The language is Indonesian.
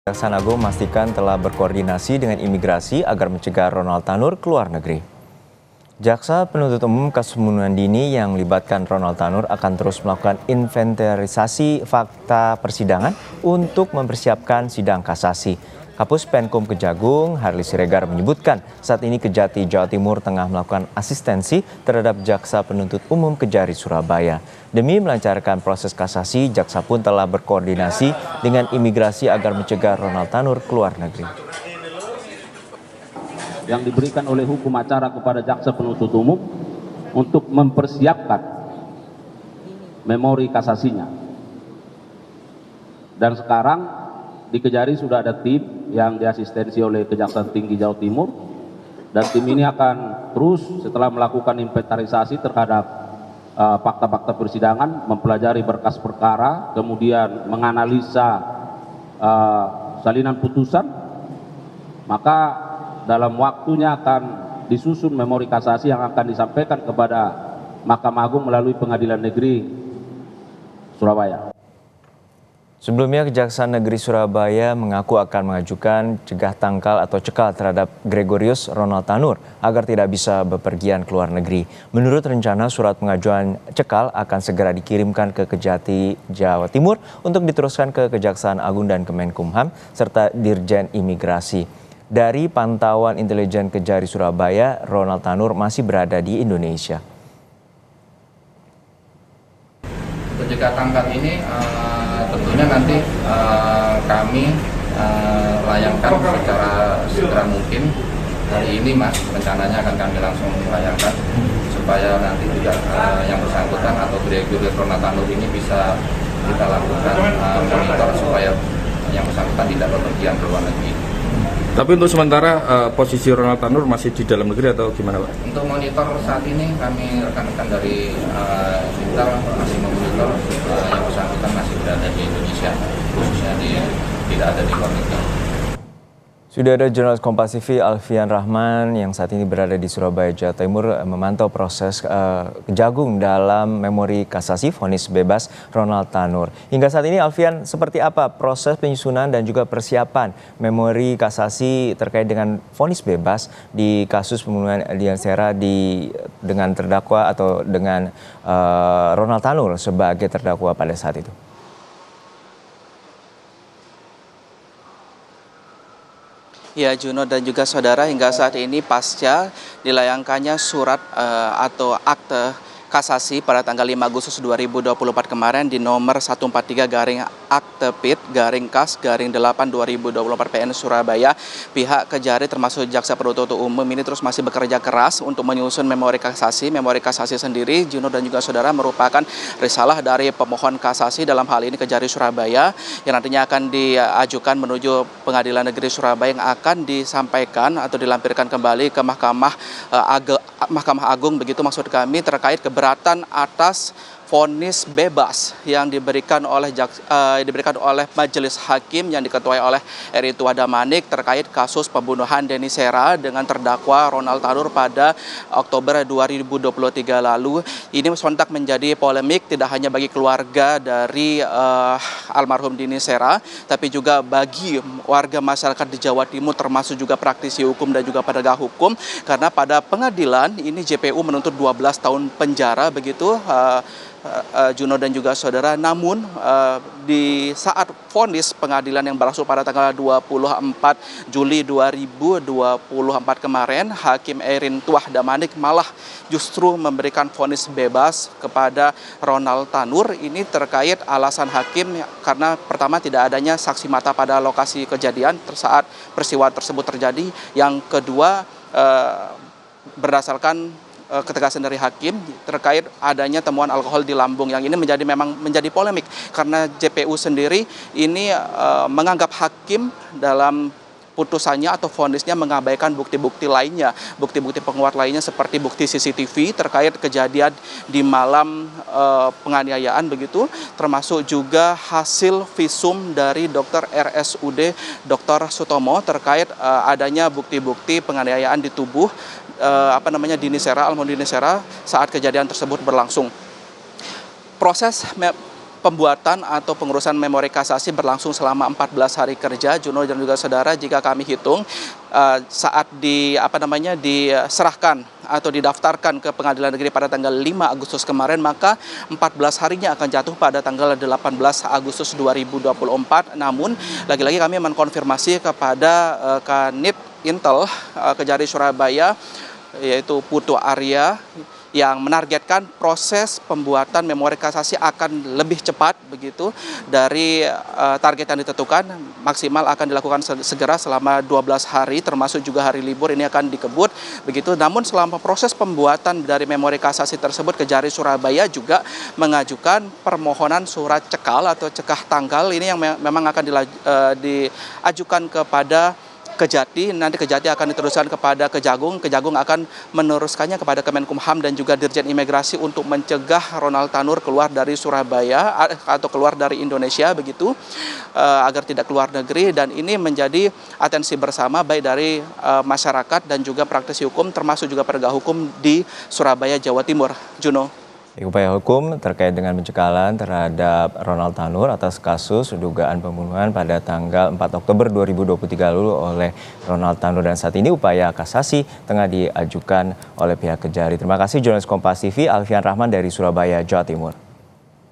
Kejaksaan Agung memastikan telah berkoordinasi dengan imigrasi agar mencegah Ronald Tanur keluar negeri. Jaksa penuntut umum kasus pembunuhan dini yang melibatkan Ronald Tanur akan terus melakukan inventarisasi fakta persidangan untuk mempersiapkan sidang kasasi. Kapus Penkum Kejagung, Harli Siregar menyebutkan saat ini Kejati Jawa Timur tengah melakukan asistensi terhadap Jaksa Penuntut Umum Kejari Surabaya. Demi melancarkan proses kasasi, Jaksa pun telah berkoordinasi dengan imigrasi agar mencegah Ronald Tanur keluar negeri. Yang diberikan oleh hukum acara kepada Jaksa Penuntut Umum untuk mempersiapkan memori kasasinya. Dan sekarang di Kejari sudah ada tim yang diasistensi oleh Kejaksaan Tinggi Jawa Timur, dan tim ini akan terus setelah melakukan inventarisasi terhadap fakta-fakta persidangan, mempelajari berkas perkara, kemudian menganalisa salinan putusan, maka dalam waktunya akan disusun memori kasasi yang akan disampaikan kepada Mahkamah Agung melalui Pengadilan Negeri Surabaya. Sebelumnya, Kejaksaan Negeri Surabaya mengaku akan mengajukan cegah tangkal atau cekal terhadap Gregorius Ronald Tanur agar tidak bisa bepergian ke luar negeri. Menurut rencana, surat pengajuan cekal akan segera dikirimkan ke Kejati Jawa Timur untuk diteruskan ke Kejaksaan Agung dan Kemenkumham serta Dirjen Imigrasi. Dari pantauan intelijen Kejari Surabaya, Ronald Tanur masih berada di Indonesia. Untuk cegah tangkal ini tentunya nanti kami layangkan secara segera mungkin. Hari ini Mas, rencananya akan kami langsung layangkan supaya nanti juga yang bersangkutan atau Gregorius Ronald Tanur ini bisa kita lakukan monitor supaya yang bersangkutan tidak bepergian ke luar negeri. Tapi untuk sementara posisi Ronald Tanur masih di dalam negeri atau gimana Pak? Untuk monitor saat ini kami rekan-rekan dari Intel masih memonitor yang bersangkutan masih berada di Indonesia, khususnya tidak ada di luar negeri. Sudah ada jurnalis Kompas TV Alfian Rahman yang saat ini berada di Surabaya, Jawa Timur memantau proses Kejagung dalam memori kasasi vonis bebas Ronald Tanur. Hingga saat ini Alfian, seperti apa proses penyusunan dan juga persiapan memori kasasi terkait dengan vonis bebas di kasus pembunuhan Eldian Sera dengan terdakwa atau dengan Ronald Tanur sebagai terdakwa pada saat itu? Ya, Juno dan juga saudara, hingga saat ini pasca dilayangkannya surat atau akte kasasi pada tanggal 5 Agustus 2024 kemarin di nomor 143-Aktepit-Kas-8/2024 PN Surabaya, pihak Kejari termasuk Jaksa Penuntut Umum ini terus masih bekerja keras untuk menyusun memori kasasi. Memori kasasi sendiri, Juno dan juga saudara, merupakan risalah dari pemohon kasasi dalam hal ini Kejari Surabaya yang nantinya akan diajukan menuju Pengadilan Negeri Surabaya yang akan disampaikan atau dilampirkan kembali ke Mahkamah Agung, begitu maksud kami, terkait keberatan atas vonis bebas yang diberikan oleh majelis hakim yang diketuai oleh Eri Tua Damanik terkait kasus pembunuhan Denny Sera dengan terdakwa Ronald Tanur pada Oktober 2023 lalu. Ini sontak menjadi polemik tidak hanya bagi keluarga dari almarhum Denny Sera, tapi juga bagi warga masyarakat di Jawa Timur termasuk juga praktisi hukum dan juga penegak hukum, karena pada pengadilan ini JPU menuntut 12 tahun penjara begitu, Juno dan juga saudara. Namun di saat vonis pengadilan yang berlangsung pada tanggal 24 Juli 2024 kemarin, Hakim Erin Tuah Damanik malah justru memberikan vonis bebas kepada Ronald Tanur. Ini terkait alasan hakim karena pertama tidak adanya saksi mata pada lokasi kejadian saat peristiwa tersebut terjadi. Yang kedua, berdasarkan ketegasan dari hakim terkait adanya temuan alkohol di lambung, yang ini memang menjadi polemik karena JPU sendiri ini menganggap hakim dalam putusannya atau vonisnya mengabaikan bukti-bukti lainnya, bukti-bukti penguat lainnya seperti bukti CCTV terkait kejadian di malam penganiayaan begitu, termasuk juga hasil visum dari dokter RSUD Dr. Sutomo terkait adanya bukti-bukti penganiayaan di tubuh Denny Sera, almarhum Denny Sera saat kejadian tersebut berlangsung. Proses pembuatan atau pengurusan memori kasasi berlangsung selama 14 hari kerja, Juno dan juga saudara. Jika kami hitung saat diserahkan atau didaftarkan ke Pengadilan Negeri pada tanggal 5 Agustus kemarin, maka 14 harinya akan jatuh pada tanggal 18 Agustus 2024. Namun lagi-lagi kami mengkonfirmasi kepada Kanit Intel Kejari Surabaya, yaitu Putu Arya, yang menargetkan proses pembuatan memori kasasi akan lebih cepat begitu dari target yang ditentukan. Maksimal akan dilakukan segera selama 12 hari, termasuk juga hari libur ini akan dikebut begitu. Namun selama proses pembuatan dari memori kasasi tersebut, Kejari Surabaya juga mengajukan permohonan surat cekal atau cekah tanggal ini yang memang akan diajukan kepada Kejati. Nanti Kejati akan diteruskan kepada Kejagung akan meneruskannya kepada Kemenkumham dan juga Dirjen Imigrasi untuk mencegah Ronald Tanur keluar dari Surabaya atau keluar dari Indonesia begitu, agar tidak keluar negeri. Dan ini menjadi atensi bersama baik dari masyarakat dan juga praktisi hukum, termasuk juga penegak hukum di Surabaya, Jawa Timur. Juno. Upaya hukum terkait dengan pencegahan terhadap Ronald Tanur atas kasus dugaan pembunuhan pada tanggal 4 Oktober 2023 lalu oleh Ronald Tanur, dan saat ini upaya kasasi tengah diajukan oleh pihak Kejari. Terima kasih jurnalis Kompas TV Alfian Rahman dari Surabaya, Jawa Timur.